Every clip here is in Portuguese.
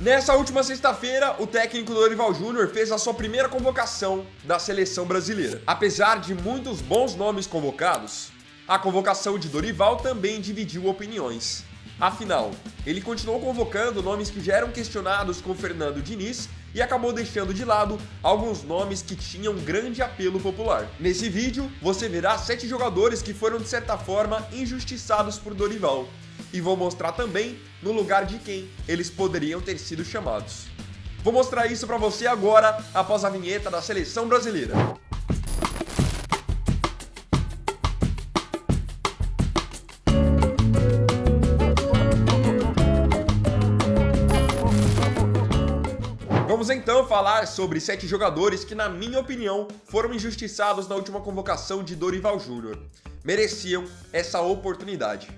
Nessa última sexta-feira, o técnico Dorival Júnior fez a sua primeira convocação da seleção brasileira. Apesar de muitos bons nomes convocados, a convocação de Dorival também dividiu opiniões. Afinal, ele continuou convocando nomes que já eram questionados com Fernando Diniz e acabou deixando de lado alguns nomes que tinham grande apelo popular. Nesse vídeo, você verá 7 jogadores que foram, de certa forma, injustiçados por Dorival. E vou mostrar também no lugar de quem eles poderiam ter sido chamados. Vou mostrar isso pra você agora, após a vinheta da seleção brasileira. Vamos então falar sobre 7 jogadores que, na minha opinião, foram injustiçados na última convocação de Dorival Júnior. Mereciam essa oportunidade.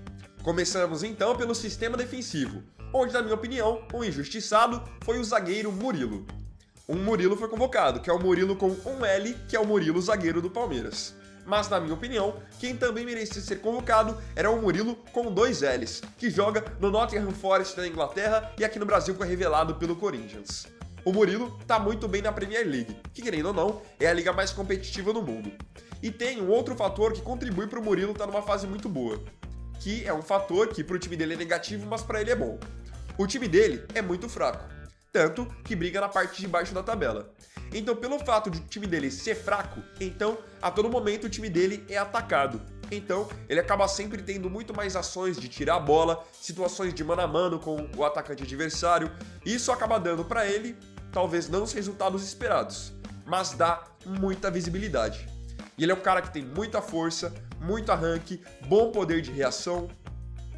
Começamos então pelo sistema defensivo, onde, na minha opinião, o injustiçado foi o zagueiro Murilo. Um Murilo foi convocado, que é o Murilo com um L, que é o Murilo zagueiro do Palmeiras. Mas, na minha opinião, quem também merecia ser convocado era o Murilo com 2 L's, que joga no Nottingham Forest da Inglaterra e aqui no Brasil foi revelado pelo Corinthians. O Murilo tá muito bem na Premier League, que, querendo ou não, é a liga mais competitiva do mundo. E tem um outro fator que contribui para o Murilo estar numa fase muito boa, que é um fator que pro time dele é negativo, mas para ele é bom. O time dele é muito fraco, tanto que briga na parte de baixo da tabela. Então, pelo fato de o time dele ser fraco, então, a todo momento o time dele é atacado. Então, ele acaba sempre tendo muito mais ações de tirar a bola, situações de mano a mano com o atacante adversário. Isso acaba dando para ele, talvez não os resultados esperados, mas dá muita visibilidade. E ele é um cara que tem muita força, muito arranque, bom poder de reação.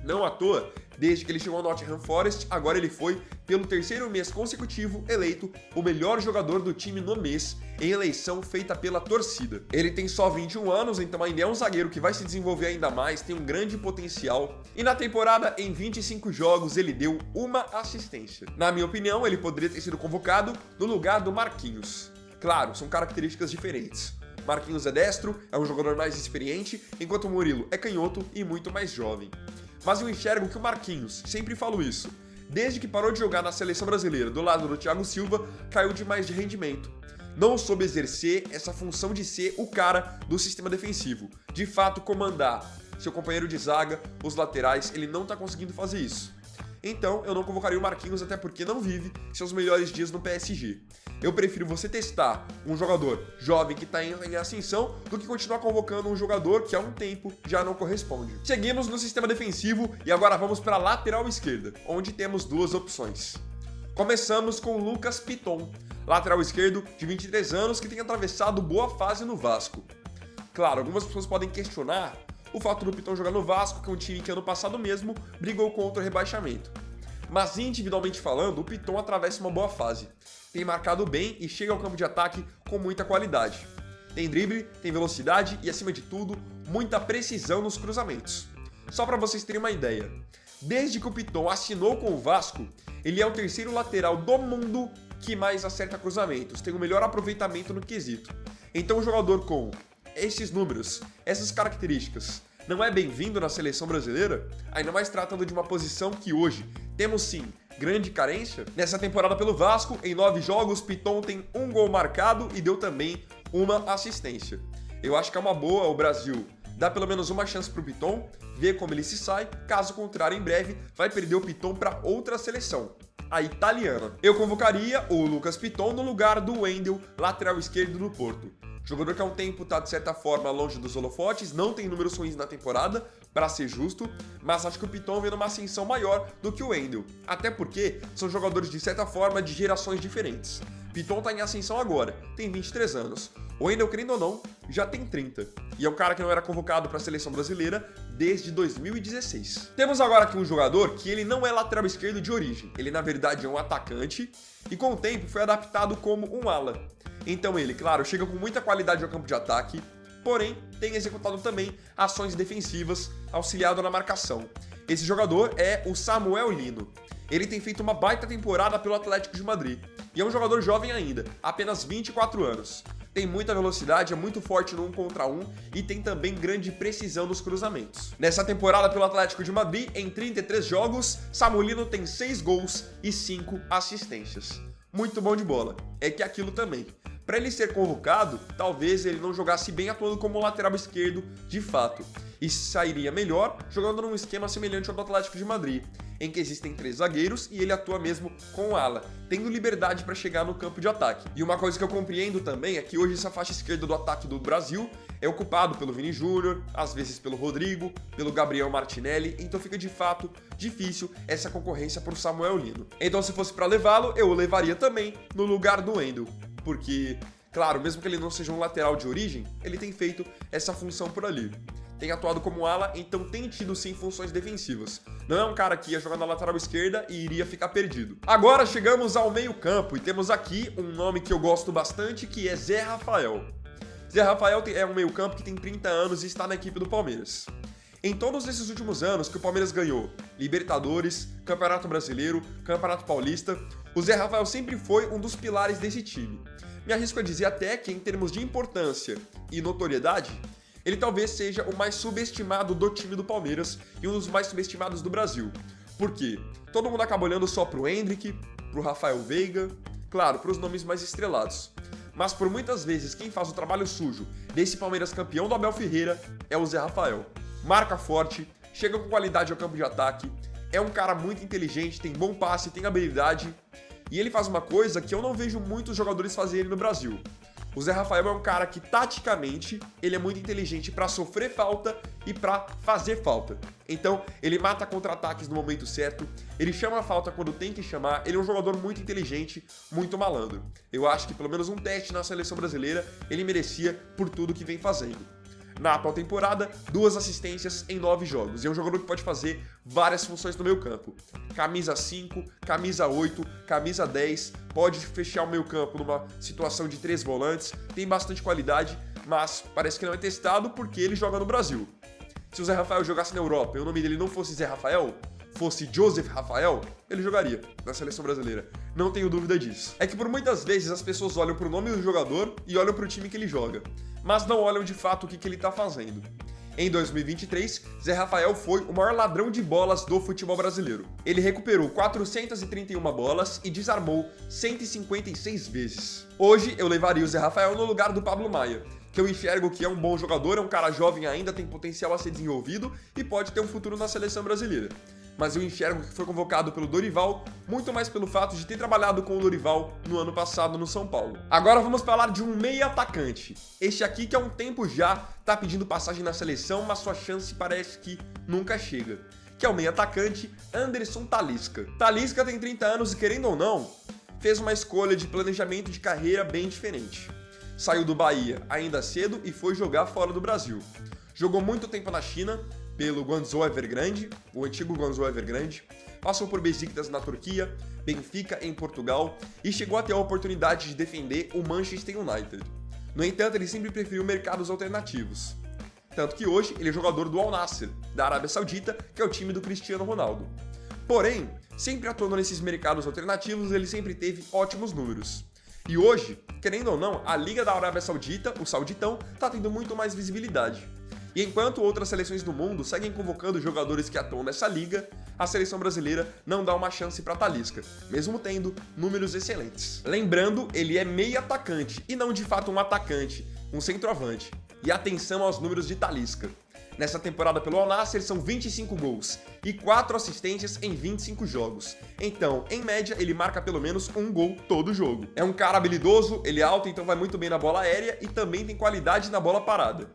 Não à toa, desde que ele chegou ao Nottingham Forest, agora ele foi, pelo 3º mês consecutivo, eleito o melhor jogador do time no mês, em eleição feita pela torcida. Ele tem só 21 anos, então ainda é um zagueiro que vai se desenvolver ainda mais, tem um grande potencial. E na temporada, em 25 jogos, ele deu uma assistência. Na minha opinião, ele poderia ter sido convocado no lugar do Marquinhos. Claro, são características diferentes. Marquinhos é destro, é um jogador mais experiente, enquanto o Murilo é canhoto e muito mais jovem. Mas eu enxergo que o Marquinhos, sempre falo isso, desde que parou de jogar na seleção brasileira do lado do Thiago Silva, caiu demais de rendimento. Não soube exercer essa função de ser o cara do sistema defensivo, de fato comandar seu companheiro de zaga, os laterais, ele não tá conseguindo fazer isso. Então, eu não convocaria o Marquinhos, até porque não vive seus melhores dias no PSG. Eu prefiro você testar um jogador jovem que está em ascensão do que continuar convocando um jogador que há um tempo já não corresponde. Seguimos no sistema defensivo e agora vamos para a lateral esquerda, onde temos 2 opções. Começamos com Lucas Piton, lateral esquerdo de 23 anos que tem atravessado boa fase no Vasco. Claro, algumas pessoas podem questionar o fato do Piton jogar no Vasco, que é um time que ano passado mesmo brigou contra o rebaixamento. Mas individualmente falando, o Piton atravessa uma boa fase. Tem marcado bem e chega ao campo de ataque com muita qualidade. Tem drible, tem velocidade e, acima de tudo, muita precisão nos cruzamentos. Só para vocês terem uma ideia, desde que o Piton assinou com o Vasco, ele é o 3º lateral do mundo que mais acerta cruzamentos, tem o melhor aproveitamento no quesito. Então um jogador com esses números, essas características, não é bem-vindo na seleção brasileira? Ainda mais tratando de uma posição que hoje temos sim grande carência. Nessa temporada pelo Vasco, em 9 jogos, Piton tem 1 gol marcado e deu também uma assistência. Eu acho que é uma boa o Brasil dar pelo menos uma chance pro Piton, ver como ele se sai, caso contrário, em breve vai perder o Piton para outra seleção, a italiana. Eu convocaria o Lucas Piton no lugar do Wendel, lateral esquerdo do Porto. Jogador que há um tempo está, de certa forma, longe dos holofotes, não tem números ruins na temporada, para ser justo, mas acho que o Piton vem numa ascensão maior do que o Wendel, até porque são jogadores, de certa forma, de gerações diferentes. Piton está em ascensão agora, tem 23 anos. O Wendel, querendo ou não, já tem 30, e é um cara que não era convocado para a seleção brasileira desde 2016. Temos agora aqui um jogador que ele não é lateral esquerdo de origem, ele na verdade é um atacante, e com o tempo foi adaptado como um ala. Então ele, claro, chega com muita qualidade ao campo de ataque, porém tem executado também ações defensivas, auxiliado na marcação. Esse jogador é o Samuel Lino. Ele tem feito uma baita temporada pelo Atlético de Madrid, e é um jogador jovem ainda, apenas 24 anos. Tem muita velocidade, é muito forte no 1 contra 1 e tem também grande precisão nos cruzamentos. Nessa temporada pelo Atlético de Madrid, em 33 jogos, Samuelino tem 6 gols e 5 assistências. Muito bom de bola. É que aquilo também. Para ele ser convocado, talvez ele não jogasse bem atuando como lateral esquerdo de fato. E sairia melhor jogando num esquema semelhante ao do Atlético de Madrid, em que existem 3 zagueiros e ele atua mesmo com o ala, tendo liberdade para chegar no campo de ataque. E uma coisa que eu compreendo também é que hoje essa faixa esquerda do ataque do Brasil é ocupado pelo Vini Júnior, às vezes pelo Rodrigo, pelo Gabriel Martinelli, então fica de fato difícil essa concorrência para o Samuel Lino. Então se fosse para levá-lo, eu o levaria também no lugar do Wendel, porque, claro, mesmo que ele não seja um lateral de origem, ele tem feito essa função por ali. Tem atuado como ala, então tem tido sim funções defensivas. Não é um cara que ia jogar na lateral esquerda e iria ficar perdido. Agora chegamos ao meio-campo e temos aqui um nome que eu gosto bastante, que é Zé Rafael. Zé Rafael é um meio-campo que tem 30 anos e está na equipe do Palmeiras. Em todos esses últimos anos que o Palmeiras ganhou Libertadores, Campeonato Brasileiro, Campeonato Paulista, o Zé Rafael sempre foi um dos pilares desse time. Me arrisco a dizer até que, em termos de importância e notoriedade, ele talvez seja o mais subestimado do time do Palmeiras e um dos mais subestimados do Brasil. Por quê? Todo mundo acaba olhando só pro Endrick, pro Rafael Veiga, claro, pros nomes mais estrelados. Mas por muitas vezes quem faz o trabalho sujo desse Palmeiras campeão do Abel Ferreira é o Zé Rafael. Marca forte, chega com qualidade ao campo de ataque, é um cara muito inteligente, tem bom passe, tem habilidade. E ele faz uma coisa que eu não vejo muitos jogadores fazerem no Brasil. O Zé Rafael é um cara que, taticamente, ele é muito inteligente para sofrer falta e para fazer falta. Então, ele mata contra-ataques no momento certo, ele chama a falta quando tem que chamar, ele é um jogador muito inteligente, muito malandro. Eu acho que pelo menos um teste na seleção brasileira ele merecia por tudo que vem fazendo. Na atual temporada, 2 assistências em 9 jogos. E é um jogador que pode fazer várias funções no meio campo. Camisa 5, camisa 8, camisa 10. Pode fechar o meio campo numa situação de 3 volantes. Tem bastante qualidade, mas parece que não é testado porque ele joga no Brasil. Se o Zé Rafael jogasse na Europa e o nome dele não fosse Zé Rafael, fosse Joseph Rafael, ele jogaria na seleção brasileira. Não tenho dúvida disso. É que por muitas vezes as pessoas olham pro nome do jogador e olham pro time que ele joga, mas não olham de fato o que ele tá fazendo. Em 2023, Zé Rafael foi o maior ladrão de bolas do futebol brasileiro. Ele recuperou 431 bolas e desarmou 156 vezes. Hoje eu levaria o Zé Rafael no lugar do Pablo Maia, que eu enxergo que é um bom jogador, é um cara jovem ainda, tem potencial a ser desenvolvido e pode ter um futuro na seleção brasileira. Mas eu enxergo que foi convocado pelo Dorival, muito mais pelo fato de ter trabalhado com o Dorival no ano passado no São Paulo. Agora vamos falar de um meia atacante. Este aqui que há um tempo já tá pedindo passagem na seleção, mas sua chance parece que nunca chega. Que é o meia atacante Anderson Talisca. Talisca tem 30 anos e, querendo ou não, fez uma escolha de planejamento de carreira bem diferente. Saiu do Bahia ainda cedo e foi jogar fora do Brasil. Jogou muito tempo na China, pelo Guangzhou Evergrande, o antigo Guangzhou Evergrande, passou por Besiktas na Turquia, Benfica em Portugal e chegou a ter a oportunidade de defender o Manchester United. No entanto, ele sempre preferiu mercados alternativos. Tanto que hoje ele é jogador do Al Nassr, da Arábia Saudita, que é o time do Cristiano Ronaldo. Porém, sempre atuando nesses mercados alternativos, ele sempre teve ótimos números. E hoje, querendo ou não, a Liga da Arábia Saudita, o Sauditão, está tendo muito mais visibilidade. E enquanto outras seleções do mundo seguem convocando jogadores que atuam nessa liga, a seleção brasileira não dá uma chance para Talisca, mesmo tendo números excelentes. Lembrando, ele é meio atacante e não de fato um atacante, um centroavante. E atenção aos números de Talisca. Nessa temporada pelo Al Nassr são 25 gols e 4 assistências em 25 jogos. Então, em média, ele marca pelo menos um gol todo jogo. É um cara habilidoso, ele é alto, então vai muito bem na bola aérea e também tem qualidade na bola parada.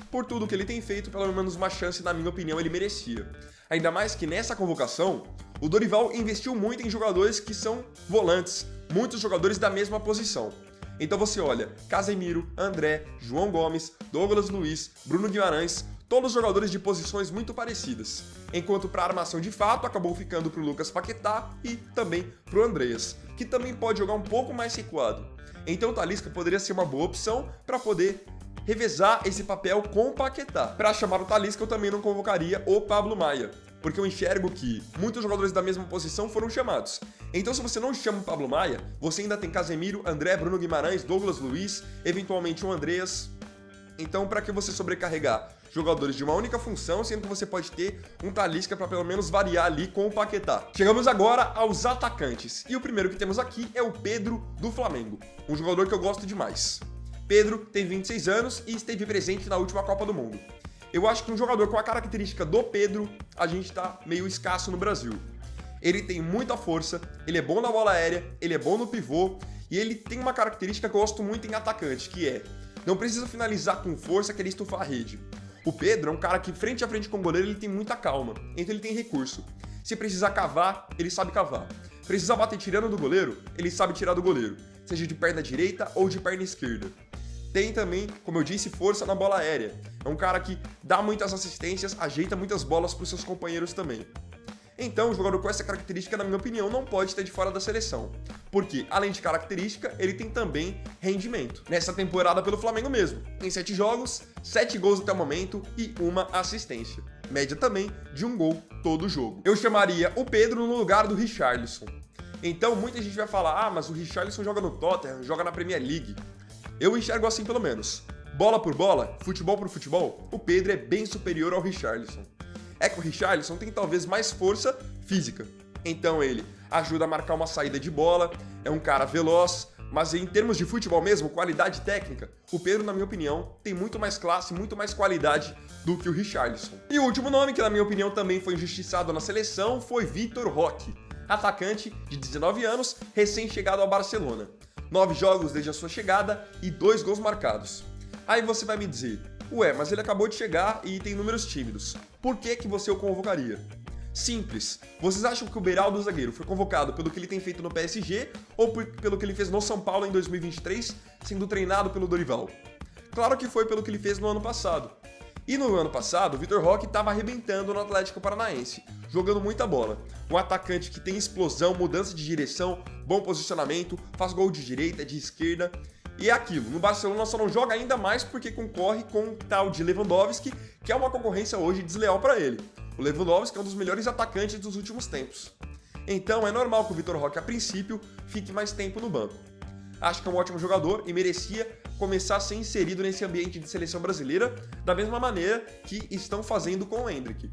Por tudo que ele tem feito, pelo menos uma chance, na minha opinião, ele merecia. Ainda mais que nessa convocação, o Dorival investiu muito em jogadores que são volantes, muitos jogadores da mesma posição. Então você olha, Casemiro, André, João Gomes, Douglas Luiz, Bruno Guimarães, todos jogadores de posições muito parecidas. Enquanto para a armação de fato, acabou ficando para o Lucas Paquetá e também para o Andreas, que também pode jogar um pouco mais recuado. Então o Talisca poderia ser uma boa opção para poder revezar esse papel com o Paquetá. Para chamar o Talisca, eu também não convocaria o Pablo Maia, porque eu enxergo que muitos jogadores da mesma posição foram chamados. Então, se você não chama o Pablo Maia, você ainda tem Casemiro, André, Bruno Guimarães, Douglas Luiz, eventualmente o Andreas. Então, para que você sobrecarregar jogadores de uma única função, sendo que você pode ter um Talisca para pelo menos variar ali com o Paquetá. Chegamos agora aos atacantes. E o primeiro que temos aqui é o Pedro do Flamengo, um jogador que eu gosto demais. Pedro tem 26 anos e esteve presente na última Copa do Mundo. Eu acho que um jogador com a característica do Pedro, a gente tá meio escasso no Brasil. Ele tem muita força, ele é bom na bola aérea, ele é bom no pivô e ele tem uma característica que eu gosto muito em atacante, que é não precisa finalizar com força, querer estufar a rede. O Pedro é um cara que frente a frente com o goleiro ele tem muita calma, então ele tem recurso. Se precisar cavar, ele sabe cavar. Precisa bater tirando do goleiro, ele sabe tirar do goleiro, seja de perna direita ou de perna esquerda. Tem também, como eu disse, força na bola aérea. É um cara que dá muitas assistências, ajeita muitas bolas para os seus companheiros também. Então, o jogador com essa característica, na minha opinião, não pode estar de fora da seleção. Porque, além de característica, ele tem também rendimento. Nessa temporada pelo Flamengo mesmo. Em 7 jogos, 7 gols até o momento e 1 assistência. Média também de 1 gol todo jogo. Eu chamaria o Pedro no lugar do Richarlison. Então, muita gente vai falar, mas o Richarlison joga no Tottenham, joga na Premier League. Eu enxergo assim pelo menos. Bola por bola, futebol por futebol, o Pedro é bem superior ao Richarlison. É que o Richarlison tem talvez mais força física. Então ele ajuda a marcar uma saída de bola, é um cara veloz, mas em termos de futebol mesmo, qualidade técnica, o Pedro, na minha opinião, tem muito mais classe, muito mais qualidade do que o Richarlison. E o último nome, que na minha opinião também foi injustiçado na seleção, foi Vitor Roque, atacante de 19 anos, recém-chegado ao Barcelona. 9 jogos desde a sua chegada e 2 gols marcados. Aí você vai me dizer, ué, mas ele acabou de chegar e tem números tímidos. Por que você o convocaria? Simples. Vocês acham que o Beraldo, zagueiro, foi convocado pelo que ele tem feito no PSG ou pelo que ele fez no São Paulo em 2023, sendo treinado pelo Dorival? Claro que foi pelo que ele fez no ano passado. E no ano passado, o Vitor Roque estava arrebentando no Atlético Paranaense, jogando muita bola. Um atacante que tem explosão, mudança de direção, bom posicionamento, faz gol de direita, de esquerda. E é aquilo, no Barcelona só não joga ainda mais porque concorre com o tal de Lewandowski, que é uma concorrência hoje desleal para ele. O Lewandowski é um dos melhores atacantes dos últimos tempos. Então é normal que o Vitor Roque, a princípio, fique mais tempo no banco. Acho que é um ótimo jogador e merecia começar a ser inserido nesse ambiente de seleção brasileira da mesma maneira que estão fazendo com o Endrick.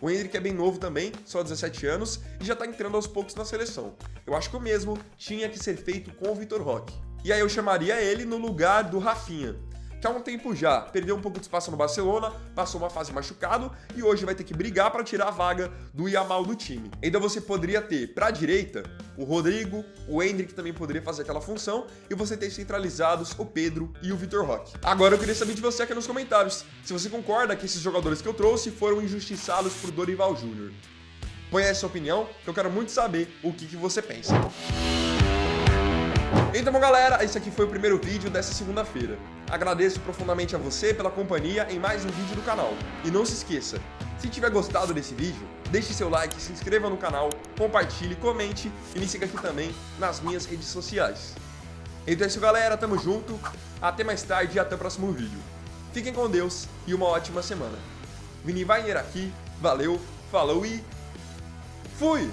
O Endrick é bem novo também, só 17 anos, e já está entrando aos poucos na seleção. Eu acho que o mesmo tinha que ser feito com o Vitor Roque. E aí eu chamaria ele no lugar do Rafinha, que há um tempo já perdeu um pouco de espaço no Barcelona, passou uma fase machucado e hoje vai ter que brigar para tirar a vaga do Yamal do time. Ainda você poderia ter para a direita o Rodrigo, o Endrick também poderia fazer aquela função e você ter centralizados o Pedro e o Vitor Roque. Agora eu queria saber de você aqui nos comentários, se você concorda que esses jogadores que eu trouxe foram injustiçados por Dorival Júnior. Põe aí a sua opinião, que eu quero muito saber o que você pensa. Então, bom, galera, esse aqui foi o primeiro vídeo dessa segunda-feira. Agradeço profundamente a você pela companhia em mais um vídeo do canal. E não se esqueça, se tiver gostado desse vídeo, deixe seu like, se inscreva no canal, compartilhe, comente e me siga aqui também nas minhas redes sociais. Então é isso, galera, tamo junto, até mais tarde e até o próximo vídeo. Fiquem com Deus e uma ótima semana. Vini Weiner aqui, valeu, falou e fui!